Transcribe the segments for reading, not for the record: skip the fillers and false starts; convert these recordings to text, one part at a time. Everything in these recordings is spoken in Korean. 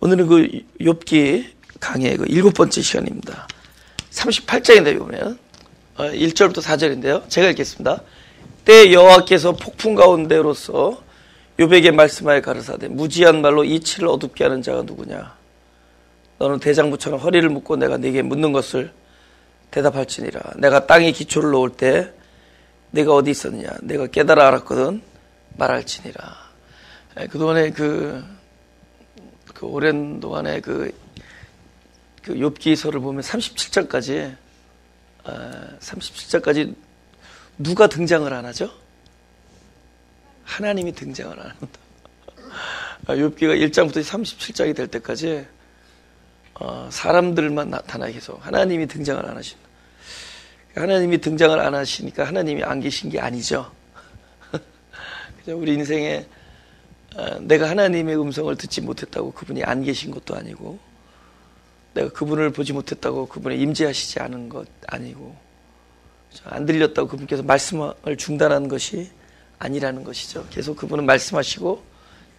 오늘은 그 욥기 강의 그 7번째 시간입니다. 38장인데요, 보면 1절부터 4절인데요. 제가 읽겠습니다. 때 여호와께서 폭풍 가운데로서 욥에게 말씀하여 가르사대 무지한 말로 이치를 어둡게 하는 자가 누구냐? 너는 대장부처럼 허리를 묶고 내가 네게 묻는 것을 대답할지니라. 내가 땅에 기초를 놓을 때 내가 어디 있었느냐? 내가 깨달아 알았거든 말할지니라. 그동안에 그 오랜 동안에 그 욥기서를 보면 37장까지 누가 등장을 안 하죠? 하나님이 등장을 안 합니다. 욥기가 1장부터 37장이 될 때까지 사람들만 나타나게 해서 하나님이 등장을 안 하신다. 하나님이 등장을 안 하시니까 하나님이 안 계신 게 아니죠. 우리 인생에 내가 하나님의 음성을 듣지 못했다고 그분이 안 계신 것도 아니고, 내가 그분을 보지 못했다고 그분이 임재하시지 않은 것 아니고, 안 들렸다고 그분께서 말씀을 중단하는 것이 아니라는 것이죠. 계속 그분은 말씀하시고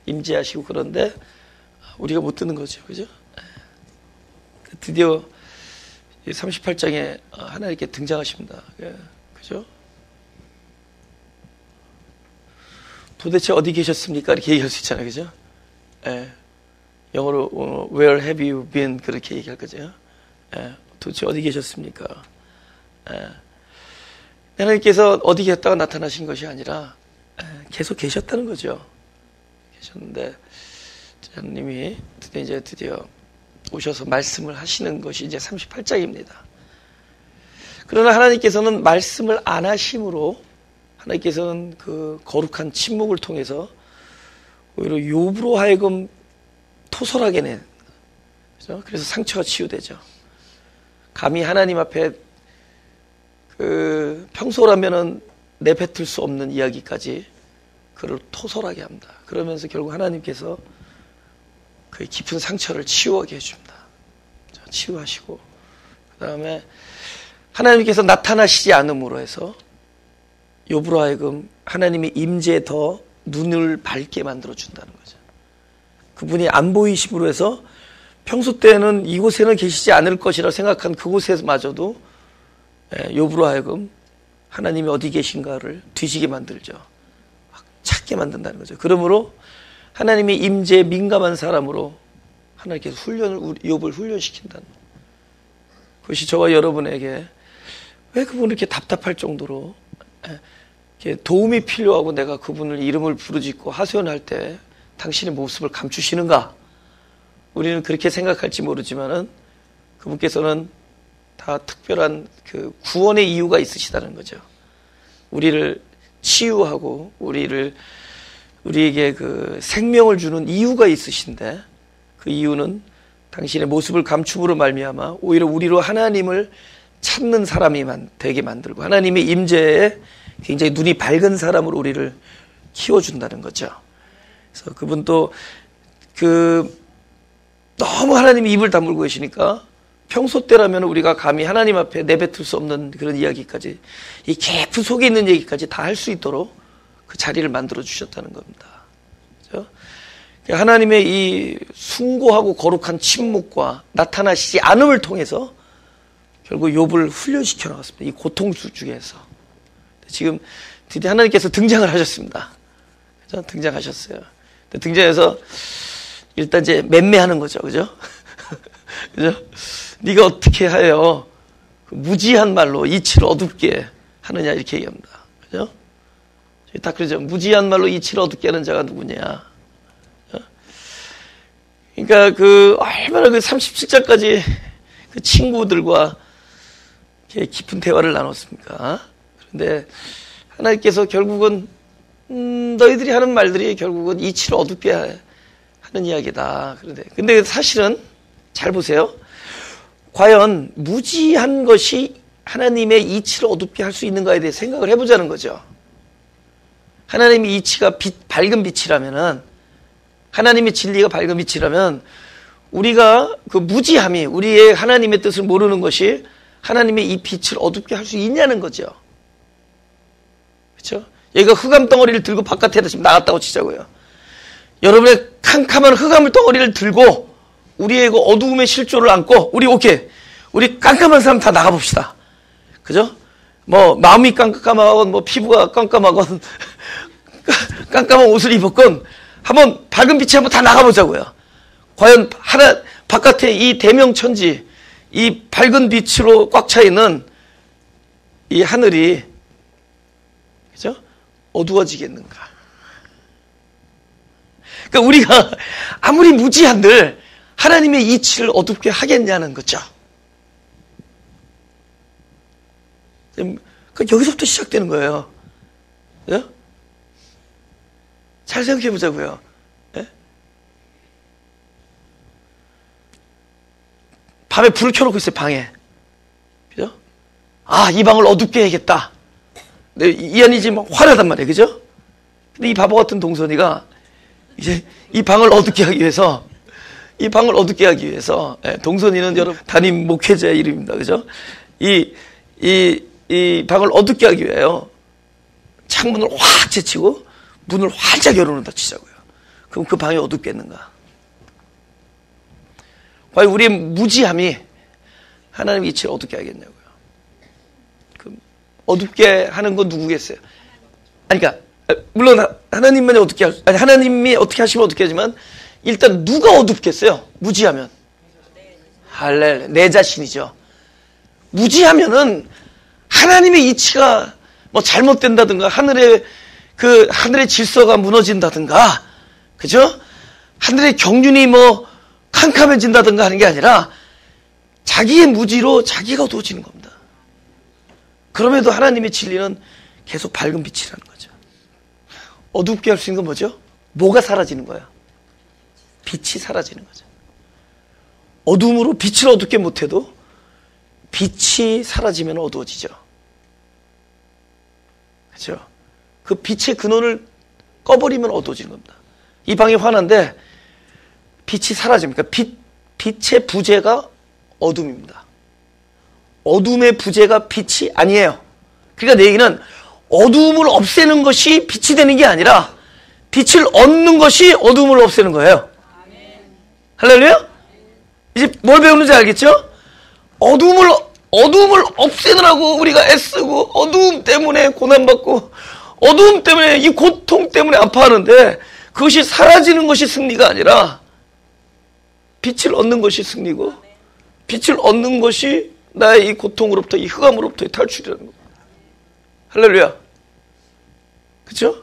임재하시고, 그런데 우리가 못 듣는 거죠. 그죠? 드디어 38장에 하나님께 등장하십니다. 그죠? 도대체 어디 계셨습니까? 이렇게 얘기할 수 있잖아요. 그죠? 영어로 Where have you been? 그렇게 얘기할 거죠. 도대체 어디 계셨습니까? 하나님께서 어디 계셨다가 나타나신 것이 아니라 계속 계셨다는 거죠. 계셨는데 하나님이 드디어 오셔서 말씀을 하시는 것이 이제 38장입니다. 그러나 하나님께서는 말씀을 안 하심으로, 하나님께서는 그 거룩한 침묵을 통해서 오히려 욥으로 하여금 토설하게 낸, 그죠? 그래서 상처가 치유되죠. 감히 하나님 앞에 평소라면은 내뱉을 수 없는 이야기까지 그를 토설하게 합니다. 그러면서 결국 하나님께서 그 깊은 상처를 치유하게 해줍니다. 치유하시고, 그 다음에 하나님께서 나타나시지 않음으로 해서 욥으로 하여금 하나님의 임재에 더 눈을 밝게 만들어준다는 거죠. 그분이 안 보이심으로 해서 평소 때는 이곳에는 계시지 않을 것이라 생각한 그곳에마저도 욥으로 하여금 하나님이 어디 계신가를 뒤지게 만들죠. 막 찾게 만든다는 거죠. 그러므로 하나님의 임재에 민감한 사람으로 하나님께서 욥을 훈련시킨다는 거예요. 그것이 저와 여러분에게 왜 그분을 이렇게 답답할 정도로 도움이 필요하고 내가 그분을 이름을 부르짖고 하소연할 때 당신의 모습을 감추시는가? 우리는 그렇게 생각할지 모르지만은 그분께서는 다 특별한 그 구원의 이유가 있으시다는 거죠. 우리를 치유하고 우리에게 그 생명을 주는 이유가 있으신데, 그 이유는 당신의 모습을 감춤으로 말미암아 오히려 우리로 하나님을 찾는 사람이 되게 만들고 하나님의 임재에 굉장히 눈이 밝은 사람으로 우리를 키워준다는 거죠. 그래서 그분도 너무 하나님이 입을 다물고 계시니까 평소 때라면 우리가 감히 하나님 앞에 내뱉을 수 없는 그런 이야기까지, 이 깊은 속에 있는 얘기까지 다 할 수 있도록 그 자리를 만들어 주셨다는 겁니다. 그렇죠? 하나님의 이 숭고하고 거룩한 침묵과 나타나시지 않음을 통해서 결국 욥을 훈련시켜 나갔습니다. 이 고통 중에서. 지금 드디어 하나님께서 등장을 하셨습니다. 그죠? 등장하셨어요. 등장해서 일단 이제 맴매하는 거죠. 그죠? 그죠? 네가 어떻게 하여 그 무지한 말로 이치를 어둡게 하느냐, 이렇게 얘기합니다. 그죠? 딱 그러죠. 무지한 말로 이치를 어둡게 하는 자가 누구냐. 그러니까 얼마나 37장까지 그 친구들과 깊은 대화를 나눴습니까? 그런데 하나님께서 결국은 너희들이 하는 말들이 결국은 이치를 어둡게 하는 이야기다. 근데 사실은 잘 보세요. 과연 무지한 것이 하나님의 이치를 어둡게 할 수 있는가에 대해 생각을 해보자는 거죠. 하나님의 이치가 밝은 빛이라면은, 하나님의 진리가 밝은 빛이라면 우리가 그 무지함이, 우리의 하나님의 뜻을 모르는 것이 하나님의 이 빛을 어둡게 할 수 있냐는 거죠. 그렇죠? 얘가 흑암 덩어리를 들고 바깥에 지금 나갔다고 치자고요. 여러분의 캄캄한 흑암 덩어리를 들고 우리의 그 어두움의 실조를 안고, 우리 깜깜한 사람 다 나가봅시다. 그죠? 뭐, 마음이 깜깜하건, 뭐, 피부가 깜깜하건, 깜깜한 옷을 입었건, 한번 밝은 빛이 한번 다 나가보자고요. 과연 바깥에 이 대명천지, 이 밝은 빛으로 꽉 차 있는 이 하늘이, 그죠? 어두워지겠는가? 그러니까 우리가 아무리 무지한들 하나님의 이치를 어둡게 하겠냐는 거죠. 여기서부터 시작되는 거예요. 예? 잘 생각해 보자고요. 예? 밤에 불을 켜놓고 있어요, 방에. 그죠? 아, 이 방을 어둡게 해야겠다. 이한이 지금 화나단 말이에요, 그죠? 근데 이 바보 같은 동선이가 이제 이 방을 어둡게 하기 위해서, 동선이는 여러분 담임 목회자의 이름입니다, 그죠? 이 방을 어둡게 하기 위해요. 창문을 확 제치고 문을 활짝 열어놓는다 치자고요. 그럼 그 방이 어둡겠는가? 과연 우리의 무지함이 하나님의 이치를 어둡게 하겠냐고요. 그럼 어둡게 하는 건 누구겠어요? 그러니까 물론 하나님만이 하나님이 어떻게 하시면 어떻게 하지만 일단 누가 어둡겠어요? 무지하면 할렐루야, 내 자신이죠. 무지하면은 하나님의 이치가 뭐 잘못된다든가 하늘의 질서가 무너진다든가, 그죠? 하늘의 경륜이 뭐 캄캄해진다든가 하는 게 아니라 자기의 무지로 자기가 어두워지는 겁니다. 그럼에도 하나님의 진리는 계속 밝은 빛이라는 거죠. 어둡게 할 수 있는 건 뭐죠? 뭐가 사라지는 거야? 빛이 사라지는 거죠. 어둠으로 빛을 어둡게 못해도 빛이 사라지면 어두워지죠. 그렇죠? 그 빛의 근원을 꺼버리면 어두워지는 겁니다. 이 방이 환한데 빛이 사라집니까? 빛의 부재가 어둠입니다. 어둠의 부재가 빛이 아니에요. 그러니까 내 얘기는 어두움을 없애는 것이 빛이 되는 게 아니라 빛을 얻는 것이 어두움을 없애는 거예요. 할렐루야? 이제 뭘 배우는지 알겠죠? 어두움을 없애느라고 우리가 애쓰고 어두움 때문에 고난받고 어두움 때문에 이 고통 때문에 아파하는데 그것이 사라지는 것이 승리가 아니라 빛을 얻는 것이 승리고 빛을 얻는 것이 나의 이 고통으로부터 이 흑암으로부터의 탈출이라는 겁니다. 할렐루야. 그렇죠?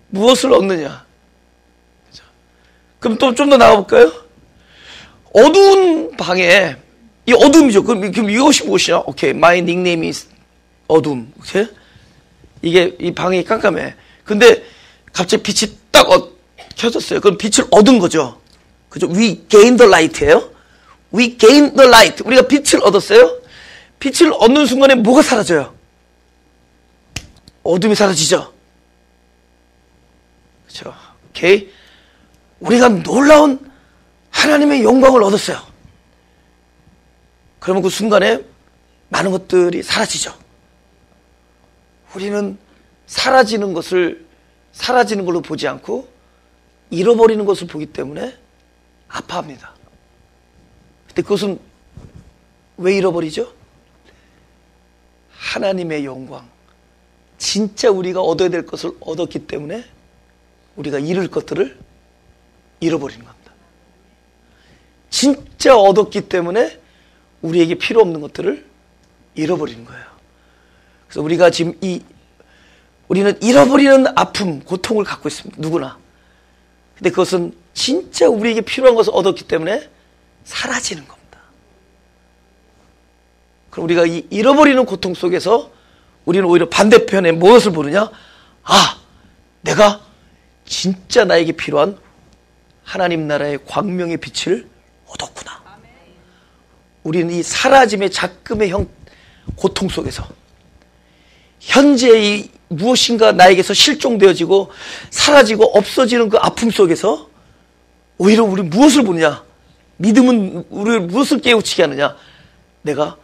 무엇을 얻느냐? 그렇죠? 그럼 또 좀 더 나가볼까요? 어두운 방에 이 어둠이죠. 그럼 이것이 무엇이냐? 오케이, my nickname is 어둠. 오케이? 이게 이 방이 깜깜해. 근데 갑자기 빛이 딱 켜졌어요. 그럼 빛을 얻은 거죠. 그죠? We gain the light예요. We gain the light. 우리가 빛을 얻었어요. 빛을 얻는 순간에 뭐가 사라져요? 어둠이 사라지죠. 그렇죠? 오케이. 우리가 놀라운 하나님의 영광을 얻었어요. 그러면 그 순간에 많은 것들이 사라지죠. 우리는 사라지는 걸로 보지 않고 잃어버리는 것을 보기 때문에 아파합니다. 근데 그것은 왜 잃어버리죠? 하나님의 영광, 진짜 우리가 얻어야 될 것을 얻었기 때문에 우리가 잃을 것들을 잃어버리는 겁니다. 진짜 얻었기 때문에 우리에게 필요 없는 것들을 잃어버리는 거예요. 그래서 우리가 지금 우리는 잃어버리는 아픔, 고통을 갖고 있습니다. 누구나. 근데 그것은 진짜 우리에게 필요한 것을 얻었기 때문에 사라지는 겁니다. 그럼 우리가 이 잃어버리는 고통 속에서 우리는 오히려 반대편에 무엇을 보느냐? 아, 내가 진짜 나에게 필요한 하나님 나라의 광명의 빛을 얻었구나. 우리는 이 사라짐의 작금의 고통 속에서 현재 이 무엇인가 나에게서 실종되어지고 사라지고 없어지는 그 아픔 속에서 오히려 우리 무엇을 보느냐? 믿음은 우리를 무엇을 깨우치게 하느냐? 내가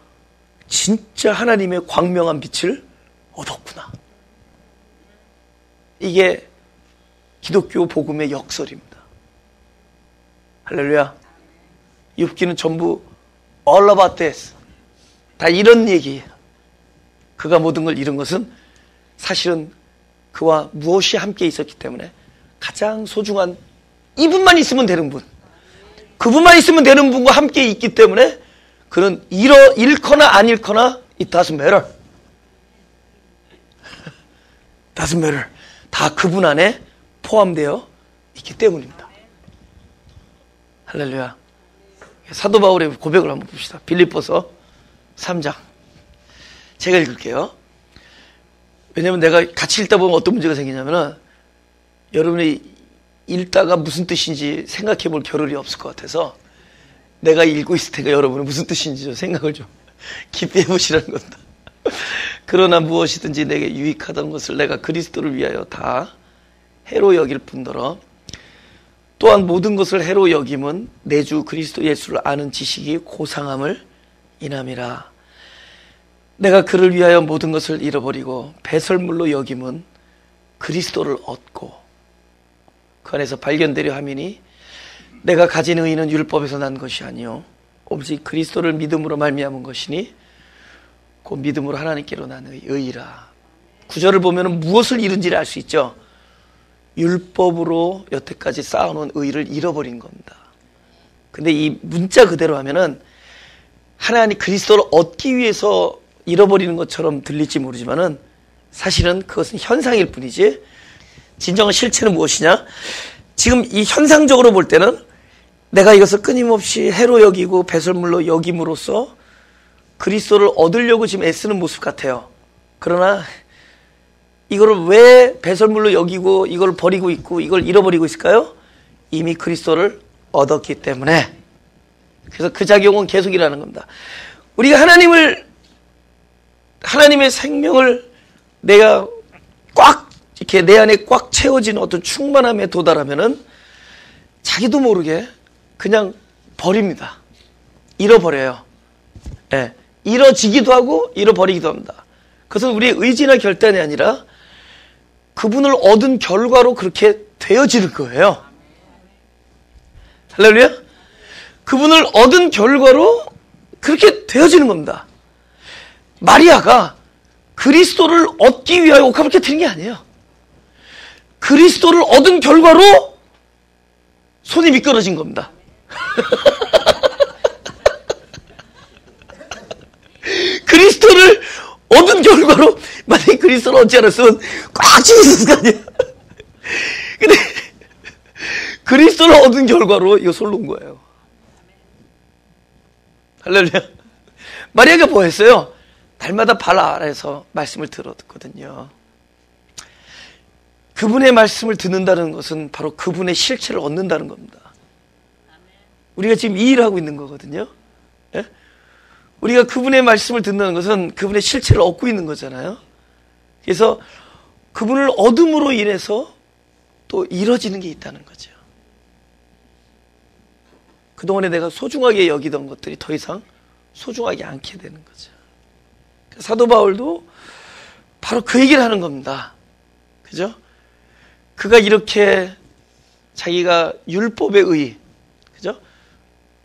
진짜 하나님의 광명한 빛을 얻었구나. 이게 기독교 복음의 역설입니다. 할렐루야. 욥기는 전부 all about this. 다 이런 얘기예요. 그가 모든 걸 잃은 것은 사실은 그와 무엇이 함께 있었기 때문에 가장 소중한 이분만 있으면 되는 분, 그분만 있으면 되는 분과 함께 있기 때문에 그는 잃거나 안 잃거나 it doesn't matter. doesn't matter. 다 그분 안에 포함되어 있기 때문입니다. 할렐루야. 사도 바울의 고백을 한번 봅시다. 빌립보서 3장. 제가 읽을게요. 왜냐면 내가 같이 읽다 보면 어떤 문제가 생기냐면은 여러분이 읽다가 무슨 뜻인지 생각해 볼 겨를이 없을 것 같아서 내가 읽고 있을 때가 여러분은 무슨 뜻인지 좀 생각을 좀 깊이 해보시라는 겁니다. 그러나 무엇이든지 내게 유익하던 것을 내가 그리스도를 위하여 다 해로 여길 뿐더러 또한 모든 것을 해로 여김은 내 주 그리스도 예수를 아는 지식이 고상함을 인함이라. 내가 그를 위하여 모든 것을 잃어버리고 배설물로 여김은 그리스도를 얻고 그 안에서 발견되려 함이니 내가 가진 의의는 율법에서 난 것이 아니요 오직 그리스도를 믿음으로 말미암은 것이니 곧 믿음으로 하나님께로 난 의의라. 구절을 보면 무엇을 잃은지를 알 수 있죠. 율법으로 여태까지 쌓아놓은 의의를 잃어버린 겁니다. 근데 이 문자 그대로 하면은 하나님 그리스도를 얻기 위해서 잃어버리는 것처럼 들릴지 모르지만은 사실은 그것은 현상일 뿐이지 진정한 실체는 무엇이냐? 지금 이 현상적으로 볼 때는 내가 이것을 끊임없이 해로 여기고 배설물로 여김으로써 그리스도를 얻으려고 지금 애쓰는 모습 같아요. 그러나 이거를 왜 배설물로 여기고 이걸 버리고 있고 이걸 잃어버리고 있을까요? 이미 그리스도를 얻었기 때문에. 그래서 그 작용은 계속 일하는 겁니다. 우리가 하나님의 생명을 내가 꽉 이렇게 내 안에 꽉 채워진 어떤 충만함에 도달하면은 자기도 모르게 그냥 버립니다. 잃어버려요. 네. 잃어지기도 하고 잃어버리기도 합니다. 그것은 우리의 의지나 결단이 아니라 그분을 얻은 결과로 그렇게 되어지는 거예요. 할렐루야? 그분을 얻은 결과로 그렇게 되어지는 겁니다. 마리아가 그리스도를 얻기 위하여 옥합을 깨뜨린 게 아니에요. 그리스도를 얻은 결과로 손이 미끄러진 겁니다. 그리스도를 얻은 결과로 만약에 그리스도를 얻지 않았으면 꽉 쥐고 있었을 거 아니에요. 근데 그리스도를 얻은 결과로 이거 솔로 온 거예요. 할렐루야. 마리아가 뭐 했어요? 날마다 발 아래에서 말씀을 들었거든요. 그분의 말씀을 듣는다는 것은 바로 그분의 실체를 얻는다는 겁니다. 우리가 지금 이 일을 하고 있는 거거든요. 예? 우리가 그분의 말씀을 듣는 것은 그분의 실체를 얻고 있는 거잖아요. 그래서 그분을 얻음으로 인해서 또 이뤄지는 게 있다는 거죠. 그동안에 내가 소중하게 여기던 것들이 더 이상 소중하게 않게 되는 거죠. 사도 바울도 바로 그 얘기를 하는 겁니다. 그죠? 그가 이렇게 자기가 율법의 의, 그죠?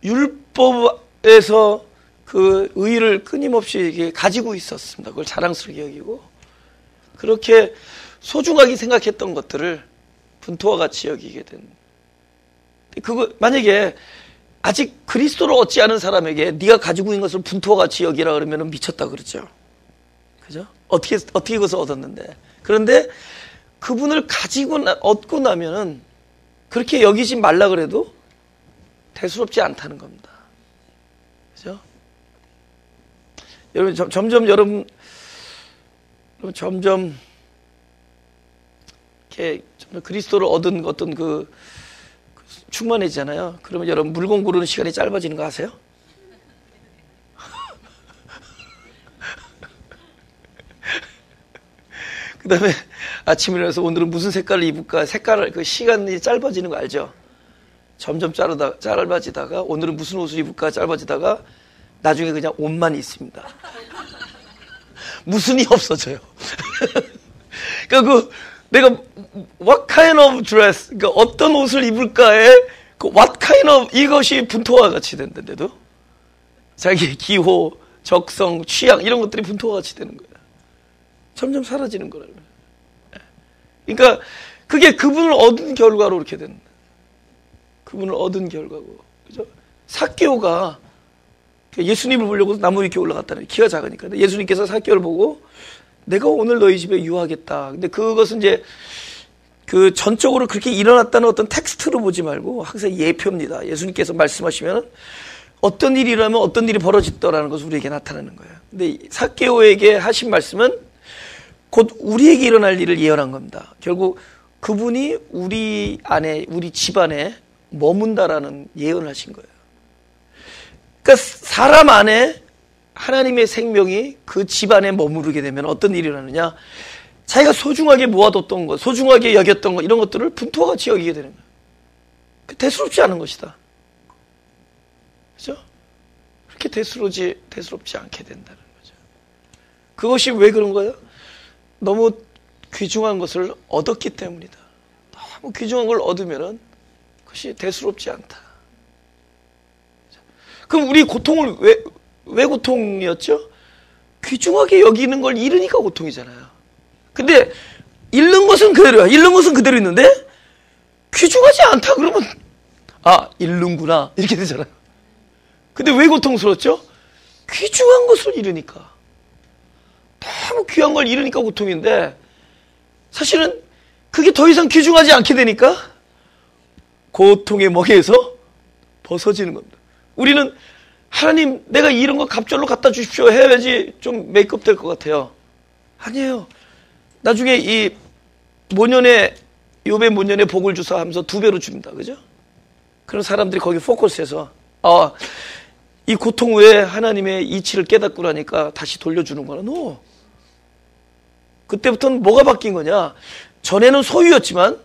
율법에서 그 의의를 끊임없이 이렇게 가지고 있었습니다. 그걸 자랑스럽게 여기고 그렇게 소중하게 생각했던 것들을 분토와 같이 여기게 된. 그거 만약에 아직 그리스도를 얻지 않은 사람에게 네가 가지고 있는 것을 분토와 같이 여기라 그러면 미쳤다 그러죠. 그죠? 어떻게 그것을 얻었는데. 그런데 그분을 얻고 나면은 그렇게 여기지 말라 그래도 대수롭지 않다는 겁니다. 그죠? 여러분, 점점 이렇게 그리스도를 얻은 어떤 그 충만해지잖아요. 그러면 여러분 물건 고르는 시간이 짧아지는 거 아세요? 그 다음에 아침에 일어나서 오늘은 무슨 색깔을 입을까? 그 시간이 짧아지는 거 알죠? 점점 짧아지다가 오늘은 무슨 옷을 입을까? 짧아지다가 나중에 그냥 옷만 있습니다. 무슨이 없어져요. 그러니까 내가 what kind of dress, 그러니까 어떤 옷을 입을까에 그 what kind of 이것이 분토와 같이 된다는데도 자기의 기호, 적성, 취향 이런 것들이 분토와 같이 되는 거야. 점점 사라지는 거라는 거야. 그러니까 그게 그분을 얻은 결과로 이렇게 된다. 그분을 얻은 결과고, 그죠? 삭개오가 예수님을 보려고 나무 위에 올라갔다는, 키가 작으니까. 근데 예수님께서 삭개오를 보고 내가 오늘 너희 집에 유하겠다. 근데 그것은 이제 그 전적으로 그렇게 일어났다는 어떤 텍스트로 보지 말고 항상 예표입니다. 예수님께서 말씀하시면 어떤 일이 일어나면 어떤 일이 벌어졌다라는 것을 우리에게 나타나는 거예요. 근데 삭개오에게 하신 말씀은 곧 우리에게 일어날 일을 예언한 겁니다. 결국 그분이 우리 안에, 우리 집안에 머문다라는 예언을 하신 거예요. 그러니까 사람 안에 하나님의 생명이 그 집안에 머무르게 되면 어떤 일이 일어나느냐? 자기가 소중하게 모아뒀던 것, 소중하게 여겼던 것, 이런 것들을 분토와 같이 여기게 되는 거예요. 대수롭지 않은 것이다. 그죠? 그렇게 대수롭지 않게 된다는 거죠. 그것이 왜 그런 거예요? 너무 귀중한 것을 얻었기 때문이다. 너무 귀중한 걸 얻으면은 그것이 대수롭지 않다. 그럼 우리 고통을 왜 고통이었죠? 귀중하게 여기는 걸 잃으니까 고통이잖아요. 근데 잃는 것은 그대로야. 잃는 것은 그대로 있는데 귀중하지 않다 그러면 아, 잃는구나 이렇게 되잖아요. 근데 왜 고통스럽죠? 귀중한 것을 잃으니까. 너무 귀한 걸 잃으니까 고통인데 사실은 그게 더 이상 귀중하지 않게 되니까 고통의 먹이에서 벗어지는 겁니다. 우리는 하나님 내가 이런 거 갑절로 갖다 주십시오 해야지 좀 메이크업 될 것 같아요. 아니에요. 나중에 이 모년에 욥의 모년에 복을 주사 하면서 2배로 줍니다. 그죠? 그런 사람들이 거기 포커스해서 이 고통 후에 하나님의 이치를 깨닫고 나니까 다시 돌려주는 거는 그때부터는 뭐가 바뀐 거냐? 전에는 소유였지만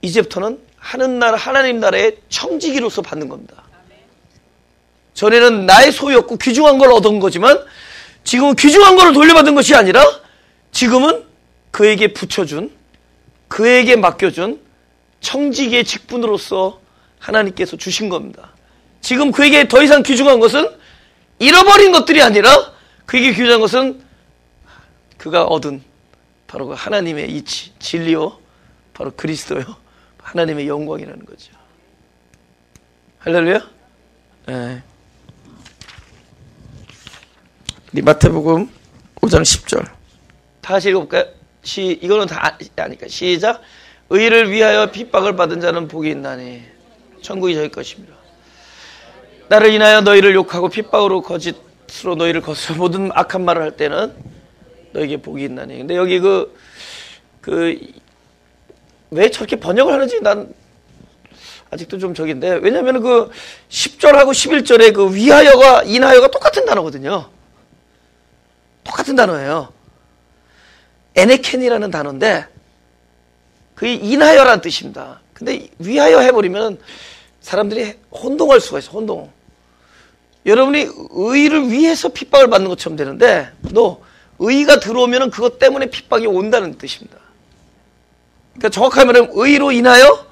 이제부터는 하나님 나라의 청지기로서 받는 겁니다. 전에는 나의 소유였고 귀중한 걸 얻은 거지만 지금은 귀중한 걸 돌려받은 것이 아니라 지금은 그에게 붙여준, 그에게 맡겨준 청지기의 직분으로서 하나님께서 주신 겁니다. 지금 그에게 더 이상 귀중한 것은 잃어버린 것들이 아니라 그에게 귀중한 것은 그가 얻은 바로 그 하나님의 이치, 진리요, 바로 그리스도요, 하나님의 영광이라는 거죠. 할렐루야? 네. 마태복음 5장 10절 다 같이 읽어볼까요? 이거는 다 아니까 시작. 의를 위하여 핍박을 받은 자는 복이 있나니 천국이 저희 것입니다. 나를 인하여 너희를 욕하고 핍박으로 거짓으로 너희를 거스려 모든 악한 말을 할 때는 너에게 복이 있나니. 근데 여기 왜 저렇게 번역을 하는지 난 아직도 좀 저긴데, 왜냐면 10절하고 11절에 그 위하여가 인하여가 똑같은 단어거든요. 똑같은 단어예요. 에네켄이라는 단어인데 그게 인하여라는 뜻입니다. 근데 위하여 해버리면 사람들이 혼동할 수가 있어. 혼동. 여러분이 의를 위해서 핍박을 받는 것처럼 되는데 의가 들어오면 그것 때문에 핍박이 온다는 뜻입니다. 그러니까 정확하게 말하면 의로 인하여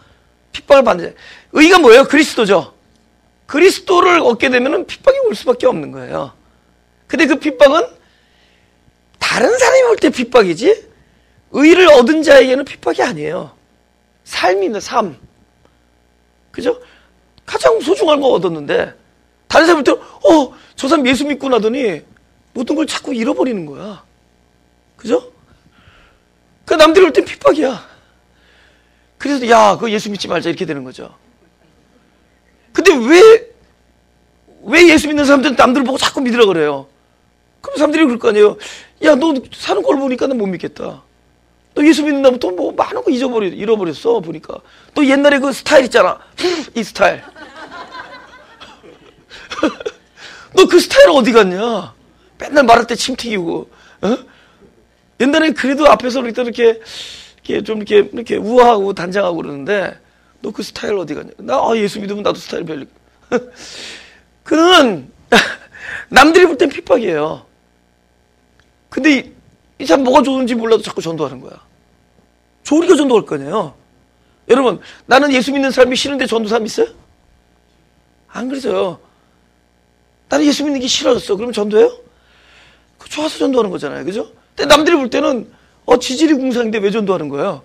핍박을 받는 자. 의가 뭐예요? 그리스도죠. 그리스도를 얻게 되면 핍박이 올 수밖에 없는 거예요. 근데 그 핍박은 다른 사람이 올 때 핍박이지 의를 얻은 자에게는 핍박이 아니에요. 삶입니다. 삶. 그죠? 가장 소중한 거 얻었는데 다른 사람일 때 저 사람 예수 믿고 나더니 모든 걸 자꾸 잃어버리는 거야. 그죠? 그 남들이 올 땐 핍박이야. 그래서 그거 예수 믿지 말자 이렇게 되는 거죠. 근데 왜 예수 믿는 사람들은 남들을 보고 자꾸 믿으라 그래요? 그럼 사람들이 그럴 거 아니에요. 야, 너 사는 걸 보니까 난 못 믿겠다. 너 예수 믿는다부터 뭐 많은 거 잃어버렸어 보니까. 너 옛날에 그 스타일 있잖아. 이 스타일. 너 그 스타일 어디 갔냐? 맨날 말할 때 침 튀기고. 옛날엔 그래도 앞에서 이렇게 우아하고 단장하고 그러는데 너 그 스타일 어디 갔냐? 나 예수 믿으면 나도 스타일 별로. 그는 남들이 볼 땐 핍박이에요. 근데 이 사람 뭐가 좋은지 몰라도 자꾸 전도하는 거야. 우리가 전도할 거네요. 여러분, 나는 예수 믿는 사람이 싫은데 전도 사람 있어요? 안 그러죠. 나는 예수 믿는 게 싫어졌어. 그러면 전도해요? 좋아서 전도하는 거잖아요. 그죠? 근데 남들이 볼 때는 지질이 궁상인데 왜 전도하는 거예요?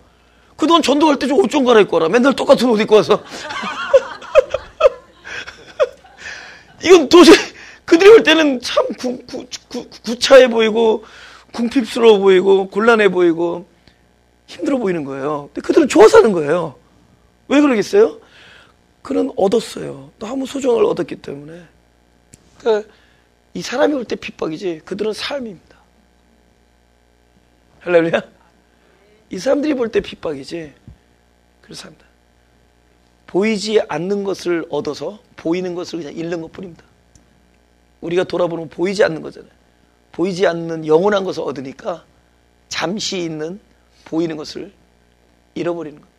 그동안 전도할 때 좀 옷 좀 갈아입고 와라. 맨날 똑같은 옷 입고 와서. 이건 도저히 그들이 볼 때는 참 구차해 보이고 궁핍스러워 보이고 곤란해 보이고 힘들어 보이는 거예요. 근데 그들은 좋아서 하는 거예요. 왜 그러겠어요? 그는 얻었어요. 너무 소중을 얻었기 때문에. 그러니까 이 사람이 볼 때 핍박이지 그들은 삶입니다. 할렐루야. 이 사람들이 볼 때 핍박이지 그래서 합니다. 보이지 않는 것을 얻어서 보이는 것을 그냥 잃는 것뿐입니다. 우리가 돌아보면 보이지 않는 거잖아요. 보이지 않는 영원한 것을 얻으니까 잠시 있는 보이는 것을 잃어버리는 거예요.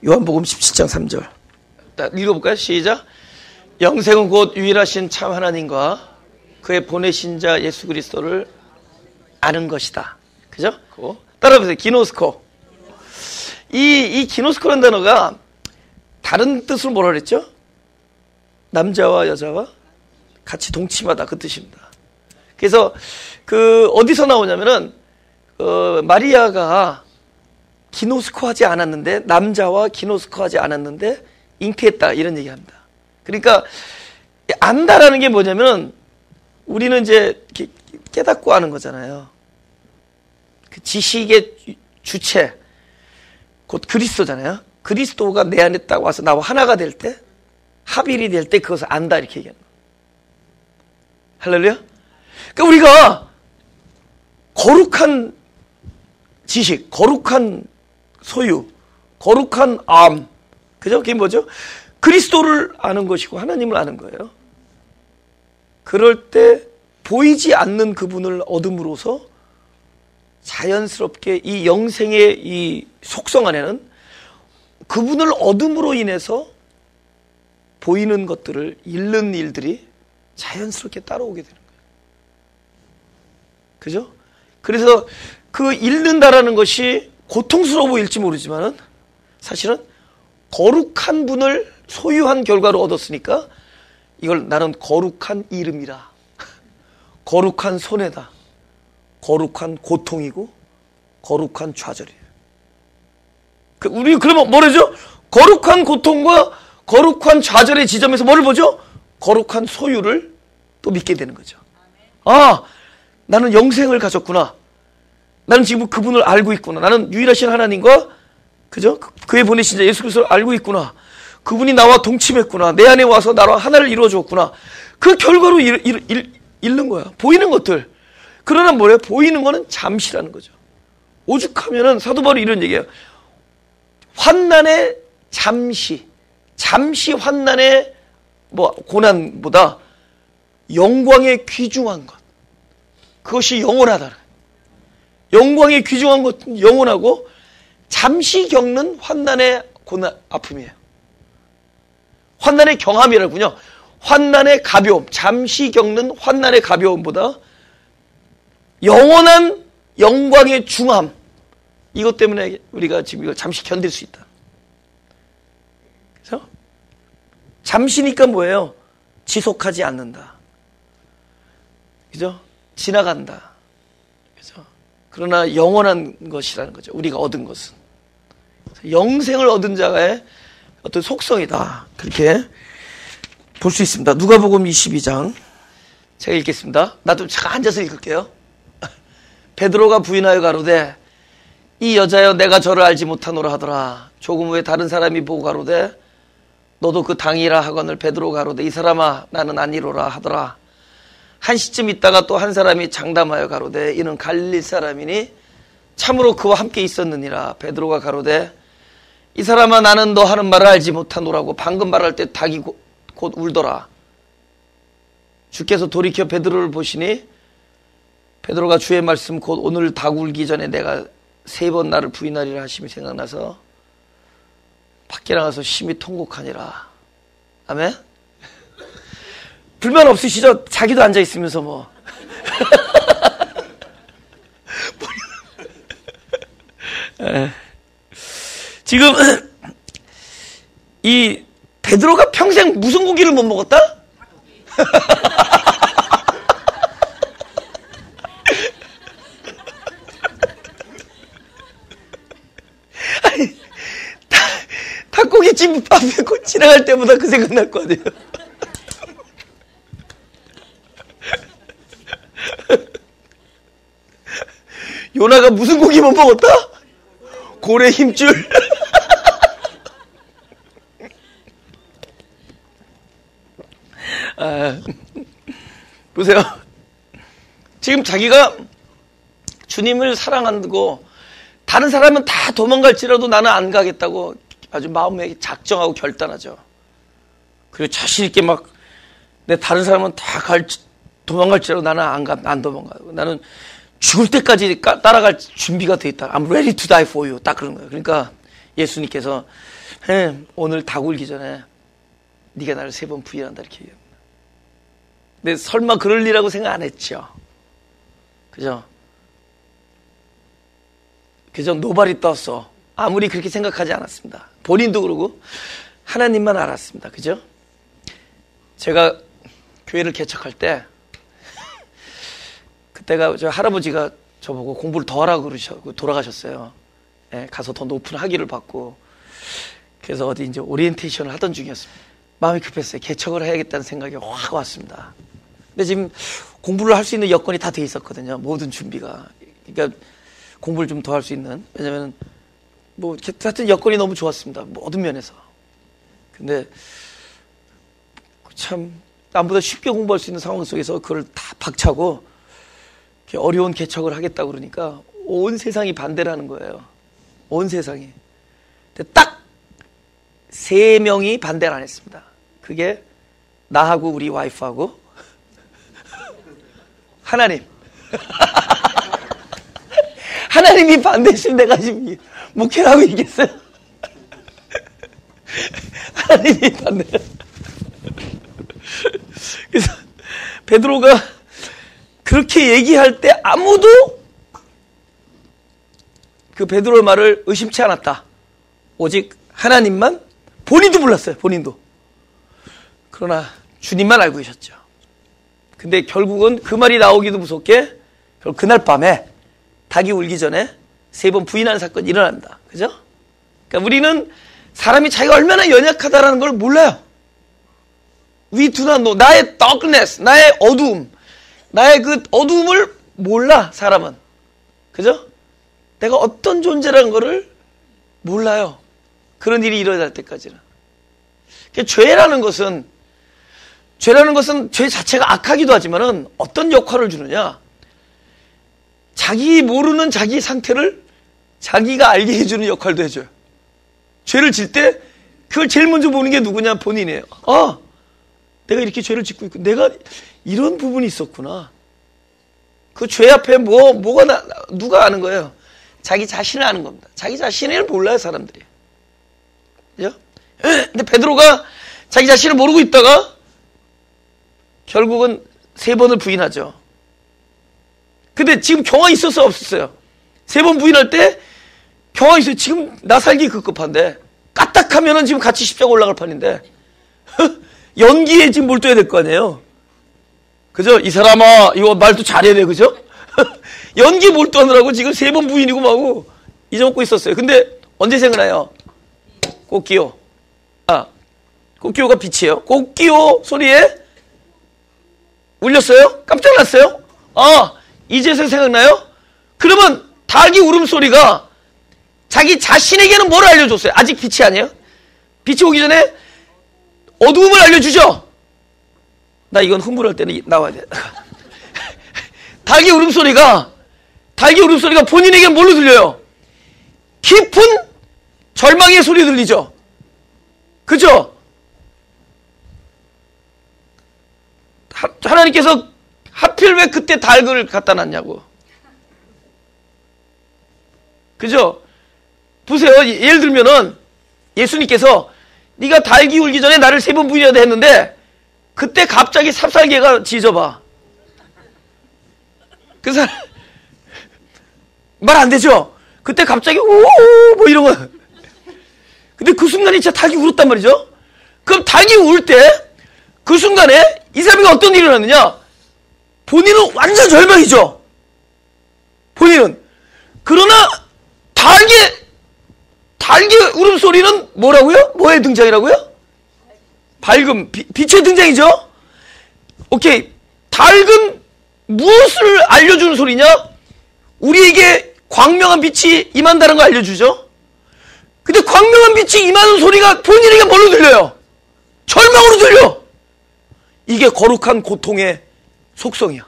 요한복음 17장 3절 읽어볼까요? 시작. 영생은 곧 유일하신 참 하나님과 그의 보내신 자 예수 그리스도를 아는 것이다. 그죠? 따라해보세요. 기노스코. 이 기노스코라는 단어가 다른 뜻으로 뭐라 그랬죠? 남자와 여자와 같이 동침하다 그 뜻입니다. 그래서 어디서 나오냐면은 마리아가 기노스코 하지 않았는데 남자와 기노스코 하지 않았는데 잉태했다 이런 얘기합니다. 그러니까 안다라는 게 뭐냐면 우리는 이제 깨닫고 아는 거잖아요. 그 지식의 주체 곧 그리스도잖아요. 그리스도가 내 안에 딱 와서 나와 하나가 될 때 합일이 될 때 그것을 안다 이렇게 얘기하는 거예요. 할렐루야. 그러니까 우리가 거룩한 지식, 거룩한 소유, 거룩한 암, 그죠? 그게 뭐죠? 그리스도를 아는 것이고 하나님을 아는 거예요. 그럴 때 보이지 않는 그분을 얻음으로써 자연스럽게 이 영생의 이 속성 안에는 그분을 얻음으로 인해서 보이는 것들을 잃는 일들이 자연스럽게 따라오게 되는 거예요. 그죠? 그래서 그 잃는다라는 것이 고통스러워 보일지 모르지만은 사실은 거룩한 분을 소유한 결과로 얻었으니까 이걸 나는 거룩한 이름이라. 거룩한 손해다. 거룩한 고통이고 거룩한 좌절이에요. 우리 그러면 뭐라죠? 거룩한 고통과 거룩한 좌절의 지점에서 뭐를 보죠? 거룩한 소유를 또 믿게 되는 거죠. 아, 나는 영생을 가졌구나. 나는 지금 그분을 알고 있구나. 나는 유일하신 하나님과 그죠? 그의 보내신 자 예수 그리스도를 알고 있구나. 그분이 나와 동침했구나. 내 안에 와서 나와 하나를 이루어줬구나. 그 결과로 잃는 거야. 보이는 것들. 그러나 뭐래요? 보이는 거는 잠시라는 거죠. 오죽하면은 사도 바울이 이런 얘기예요. 환난의 잠시 환난의 고난보다 영광의 귀중한 것. 그것이 영원하다. 영광의 귀중한 것은 영원하고 잠시 겪는 환난의 고난, 아픔이에요. 환난의 경함이라군요. 환난의 가벼움, 잠시 겪는 환난의 가벼움보다 영원한 영광의 중함, 이것 때문에 우리가 지금 이걸 잠시 견딜 수 있다. 그래서 잠시니까 뭐예요? 지속하지 않는다. 그죠? 지나간다. 그죠? 그러나 영원한 것이라는 거죠. 우리가 얻은 것은. 영생을 얻은 자의 어떤 속성이다. 그렇게 볼 수 있습니다. 누가복음 22장. 제가 읽겠습니다. 나도 잠깐 앉아서 읽을게요. 베드로가 부인하여 가로되 이 여자여 내가 저를 알지 못하노라 하더라. 조금 후에 다른 사람이 보고 가로되 너도 그 당이라 하거늘 베드로 가로되 이 사람아 나는 아니로라 하더라. 한 시쯤 있다가 또 한 사람이 장담하여 가로되 이는 갈릴 사람이니 참으로 그와 함께 있었느니라. 베드로가 가로되 이 사람아 나는 너 하는 말을 알지 못하노라고 방금 말할 때 닭이 곧 울더라. 주께서 돌이켜 베드로를 보시니 베드로가 주의 말씀 곧 오늘 닭 울기 전에 내가 3번 나를 부인하리라 하심이 생각나서 밖에 나가서 심히 통곡하니라. 아멘? 불만 없으시죠? 자기도 앉아있으면서 지금 이 베드로가 평생 무슨 고기를 못 먹었다? 아니, 닭고기집 앞에 지나갈 때마다 그 생각 날 거 아니에요. 요나가 무슨 고기 못 먹었다? 고래 힘줄. 보세요. 지금 자기가 주님을 사랑한다고 다른 사람은 다 도망갈지라도 나는 안 가겠다고 아주 마음에 작정하고 결단하죠. 그리고 자신 있게 막 내 다른 사람은 다 도망갈지라도 나는 안 도망가고 나는 죽을 때까지 따라갈 준비가 돼 있다. I'm ready to die for you. 딱 그런 거예요. 그러니까 예수님께서 오늘 닭 울기 전에 네가 나를 3번 부인한다 이렇게 얘기합니다. 근데 설마 그럴 리라고 생각 안 했죠. 그죠? 그저 노발이 떴어. 아무리 그렇게 생각하지 않았습니다. 본인도 그러고 하나님만 알았습니다. 그죠? 제가 교회를 개척할 때 그때가 저 할아버지가 저보고 공부를 더 하라고 그러셔고 돌아가셨어요. 예, 가서 더 높은 학위를 받고 그래서 어디 이제 오리엔테이션을 하던 중이었습니다. 마음이 급했어요. 개척을 해야겠다는 생각이 확 왔습니다. 근데 지금 공부를 할 수 있는 여건이 다 돼 있었거든요. 모든 준비가. 그러니까 공부를 좀 더 할 수 있는. 왜냐면 뭐 하여튼 여건이 너무 좋았습니다. 모든 면에서. 근데 참 남보다 쉽게 공부할 수 있는 상황 속에서 그걸 다 박차고 어려운 개척을 하겠다고 그러니까 온 세상이 반대를 하는 거예요. 온 세상이. 근데 딱 3명이 반대를 안 했습니다. 그게 나하고 우리 와이프하고 하나님. 하나님이 반대했으면 내가 지금 목회를 하고 있겠어요? 하나님이 반대. 그래서 베드로가 그렇게 얘기할 때 아무도 그 베드로의 말을 의심치 않았다. 오직 하나님만, 본인도 몰랐어요. 본인도. 그러나 주님만 알고 계셨죠. 근데 결국은 그 말이 나오기도 무섭게 그날 밤에 닭이 울기 전에 3번 부인하는 사건이 일어난다. 그죠? 그러니까 우리는 사람이 자기가 얼마나 연약하다라는 걸 몰라요. We do not know. 나의 darkness, 나의 어두움, 나의 그 어두움을 몰라, 사람은. 그죠? 내가 어떤 존재라는 거를 몰라요. 그런 일이 일어날 때까지는. 그러니까 죄라는 것은 죄 자체가 악하기도 하지만은 어떤 역할을 주느냐? 자기 모르는 자기 상태를 자기가 알게 해주는 역할도 해줘요. 죄를 질 때 그걸 제일 먼저 보는 게 누구냐? 본인이에요. 아, 내가 이렇게 죄를 짓고 있고 내가 이런 부분이 있었구나. 그 죄 앞에 누가 아는 거예요? 자기 자신을 아는 겁니다. 자기 자신을 몰라요, 사람들이. 그죠? 근데 베드로가 자기 자신을 모르고 있다가 결국은 3번을 부인하죠. 근데 지금 경황이 있었어요, 없었어요? 3번 부인할 때 경황이 있어요. 지금 나 살기 급급한데 까딱하면은 지금 같이 십자가 올라갈 판인데 연기에 지금 몰두해야 될 거 아니에요? 그죠? 이 사람아, 이거 말도 잘해야 돼, 그죠? 연기에 몰두하느라고 지금 3번 부인이고 뭐고 잊어먹고 있었어요. 근데 언제 생각나요? 꽃기호. 꽃기호가 빛이에요. 꽃기호 소리에 울렸어요? 깜짝 났어요? 이제서 생각나요? 그러면 닭이 울음소리가 자기 자신에게는 뭘 알려줬어요? 아직 빛이 아니에요? 빛이 오기 전에 어두움을 알려주죠? 나 이건 흥분할 때는 나와야 돼. 닭의 울음소리가 본인에게 뭘로 들려요? 깊은 절망의 소리 들리죠? 그죠? 하나님께서 하필 왜 그때 닭을 갖다 놨냐고. 그죠? 보세요. 예를 들면은 예수님께서 네가 닭이 울기 전에 나를 3번 부인해야 돼 했는데 그때 갑자기 삽살개가 짖어봐. 그 사람 말 안 되죠? 그때 갑자기 오 뭐 이런 거. 근데 그 순간에 진짜 닭이 울었단 말이죠. 그럼 닭이 울 때 그 순간에 이 사람이 어떤 일이 일어났느냐? 본인은 완전 절망이죠. 본인은. 그러나 닭의 울음소리는 뭐라고요? 뭐의 등장이라고요? 밝음, 빛의 등장이죠. 오케이. 닭은 무엇을 알려주는 소리냐? 우리에게 광명한 빛이 임한다는 걸 알려주죠. 근데 광명한 빛이 임하는 소리가 본인에게 뭘로 들려요? 절망으로 들려. 이게 거룩한 고통의 속성이야.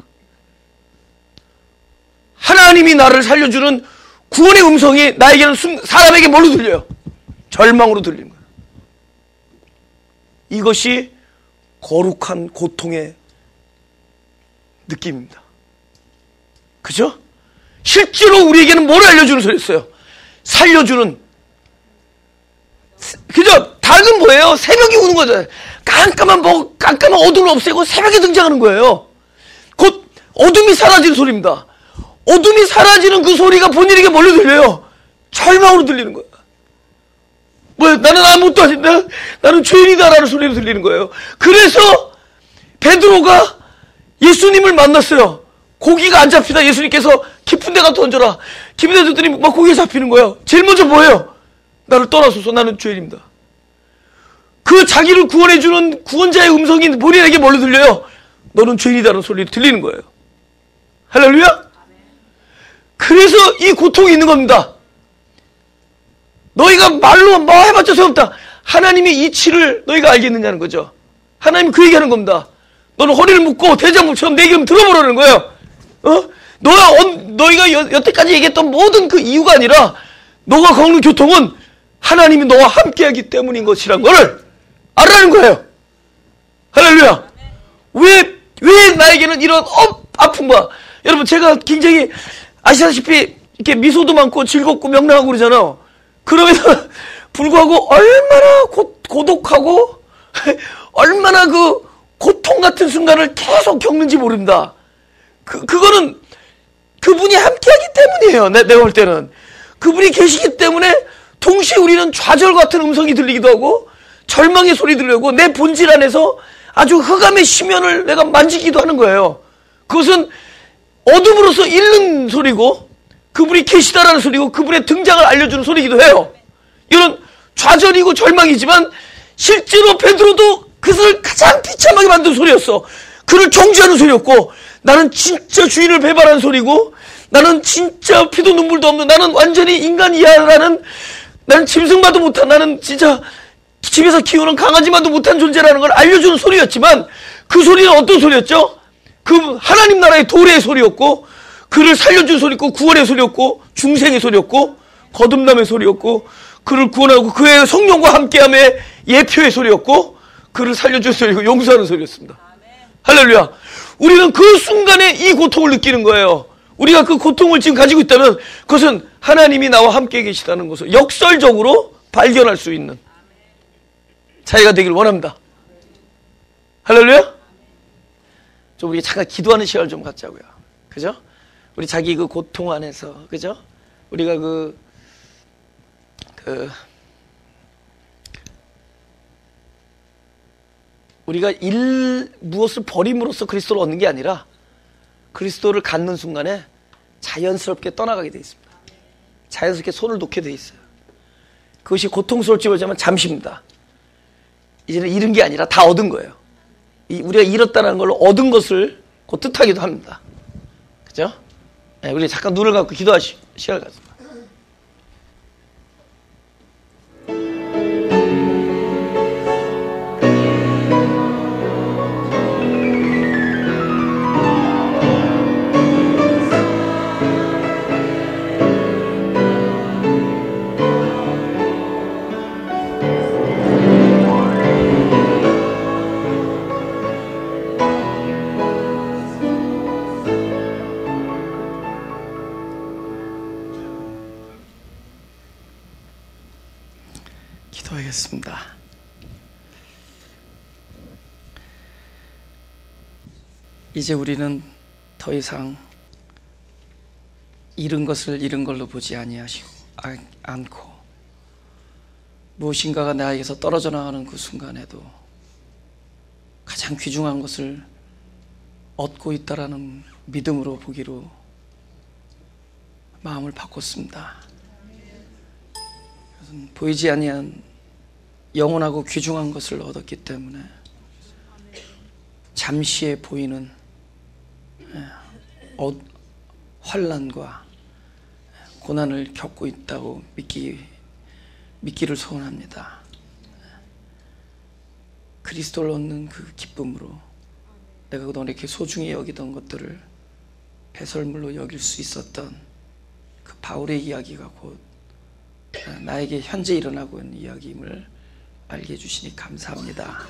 하나님이 나를 살려주는 구원의 음성이 나에게는 사람에게 뭘로 들려요? 절망으로 들리는 거야. 이것이 거룩한 고통의 느낌입니다. 그죠? 실제로 우리에게는 뭘 알려주는 소리였어요? 살려주는. 그죠? 닭은 뭐예요? 새벽에 우는 거잖아요. 깜깜한 어둠을 없애고 새벽에 등장하는 거예요. 곧 어둠이 사라지는 소리입니다. 어둠이 사라지는 그 소리가 본인에게 뭘로 들려요? 절망으로 들리는 거야. 뭐야? 나는 아무것도 아닌데 나는 죄인이다라는 소리로 들리는 거예요. 그래서 베드로가 예수님을 만났어요. 고기가 안 잡히다 예수님께서 깊은 데 가서 던져라. 깊은 데 던졌더니 막 고기가 잡히는 거예요. 제일 먼저 뭐예요? 나를 떠나소서, 나는 죄인입니다. 그 자기를 구원해주는 구원자의 음성이 본인에게 뭘로 들려요? 너는 죄인이다라는 소리로 들리는 거예요. 할렐루야? 그래서 이 고통이 있는 겁니다. 너희가 말로 뭐 해봤자 소용없다. 하나님의 이치를 너희가 알겠느냐는 거죠. 하나님 그 얘기하는 겁니다. 너는 허리를 묶고 대장부처럼 내 얘기를 들어보라는 거예요. 너희가 여태까지 얘기했던 모든 그 이유가 아니라 너가 겪는 고통은 하나님이 너와 함께하기 때문인 것이란 거를 알라는 거예요. 할렐루야. 왜 나에게는 이런 아픔과, 여러분 제가 굉장히 아시다시피 이렇게 미소도 많고 즐겁고 명랑하고 그러잖아요. 그럼에도 불구하고 얼마나 고독하고 얼마나 그 고통 같은 순간을 계속 겪는지 모릅니다. 그거는 그분이 함께하기 때문이에요. 내가 볼 때는 그분이 계시기 때문에 동시에 우리는 좌절 같은 음성이 들리기도 하고 절망의 소리 들려고 내 본질 안에서 아주 흑암의 심연을 내가 만지기도 하는 거예요. 그것은 어둠으로서 잃는 소리고 그분이 계시다라는 소리고 그분의 등장을 알려주는 소리이기도 해요. 이런 좌절이고 절망이지만 실제로 베드로도 그것을 가장 비참하게 만든 소리였어. 그를 정죄하는 소리였고, 나는 진짜 주인을 배반하는 소리고, 나는 진짜 피도 눈물도 없는, 나는 완전히 인간이야라는, 나는 짐승만도 못한, 나는 진짜 집에서 키우는 강아지만도 못한 존재라는 걸 알려주는 소리였지만 그 소리는 어떤 소리였죠? 그 하나님 나라의 도래의 소리였고, 그를 살려준 소리였고, 구원의 소리였고, 중생의 소리였고, 거듭남의 소리였고, 그를 구원하고 그의 성령과 함께함의 예표의 소리였고, 그를 살려준 소리고 용서하는 소리였습니다. 할렐루야. 우리는 그 순간에 이 고통을 느끼는 거예요. 우리가 그 고통을 지금 가지고 있다면 그것은 하나님이 나와 함께 계시다는 것을 역설적으로 발견할 수 있는 자리가 되길 원합니다. 할렐루야. 좀 우리 잠깐 기도하는 시간을 좀 갖자고요. 그죠? 우리 자기 그 고통 안에서, 그죠? 우리가 우리가 무엇을 버림으로써 그리스도를 얻는 게 아니라 그리스도를 갖는 순간에 자연스럽게 떠나가게 돼 있습니다. 자연스럽게 손을 놓게 돼 있어요. 그것이 고통스러울지만 잠시입니다. 이제는 잃은 게 아니라 다 얻은 거예요. 우리가 잃었다는 걸로 얻은 것을 곧 뜻하기도 합니다. 그죠? 네, 우리 잠깐 눈을 감고 기도하시 시간을 갖습니다. 기도하겠습니다. 이제 우리는 더 이상 잃은 것을 잃은 걸로 보지 아니하시고 않고, 무엇인가가 나에게서 떨어져 나가는 그 순간에도 가장 귀중한 것을 얻고 있다라는 믿음으로 보기로 마음을 바꿨습니다. 보이지 아니한 영원하고 귀중한 것을 얻었기 때문에 잠시에 보이는 환난과 고난을 겪고 있다고 믿기를 소원합니다. 그리스도를 얻는 그 기쁨으로 내가 그동안 이렇게 소중히 여기던 것들을 배설물로 여길 수 있었던 그 바울의 이야기가 곧 나에게 현재 일어나고 있는 이야기임을 알게 해주시니 감사합니다.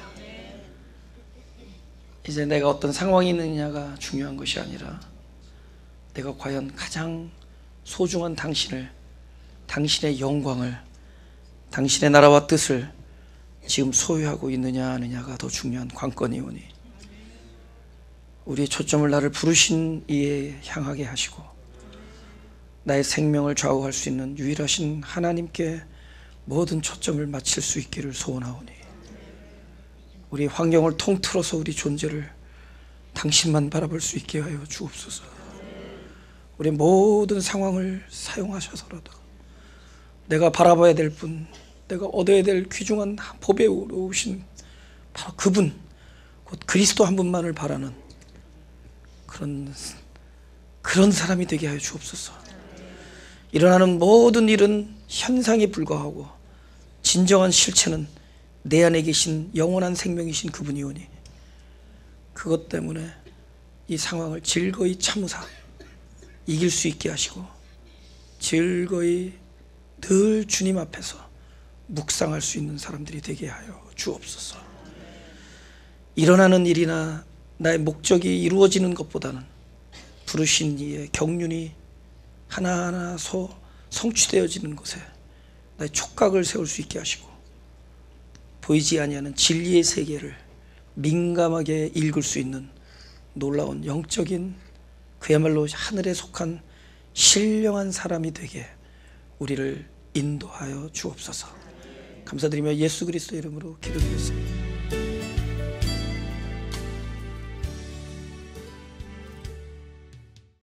이제 내가 어떤 상황이 있느냐가 중요한 것이 아니라 내가 과연 가장 소중한 당신을, 당신의 영광을, 당신의 나라와 뜻을 지금 소유하고 있느냐 아느냐가 더 중요한 관건이 오니 우리의 초점을 나를 부르신 이에 향하게 하시고 나의 생명을 좌우할 수 있는 유일하신 하나님께 모든 초점을 맞출 수 있기를 소원하오니 우리 환경을 통틀어서 우리 존재를 당신만 바라볼 수 있게 하여 주옵소서. 우리 모든 상황을 사용하셔서라도 내가 바라봐야 될 분, 내가 얻어야 될 귀중한 보배우로 오신 바로 그분, 곧 그리스도 한 분만을 바라는 그런 사람이 되게 하여 주옵소서. 일어나는 모든 일은 현상에 불과하고 진정한 실체는 내 안에 계신 영원한 생명이신 그분이 오니 그것 때문에 이 상황을 즐거이 참으사 이길 수 있게 하시고 즐거이 늘 주님 앞에서 묵상할 수 있는 사람들이 되게 하여 주옵소서. 일어나는 일이나 나의 목적이 이루어지는 것보다는 부르신 이의 경륜이 하나하나 성취되어지는 것에 나의 촉각을 세울 수 있게 하시고 보이지 아니하는 진리의 세계를 민감하게 읽을 수 있는 놀라운 영적인 그야말로 하늘에 속한 신령한 사람이 되게 우리를 인도하여 주옵소서. 감사드리며 예수 그리스도 이름으로 기도드렸습니다.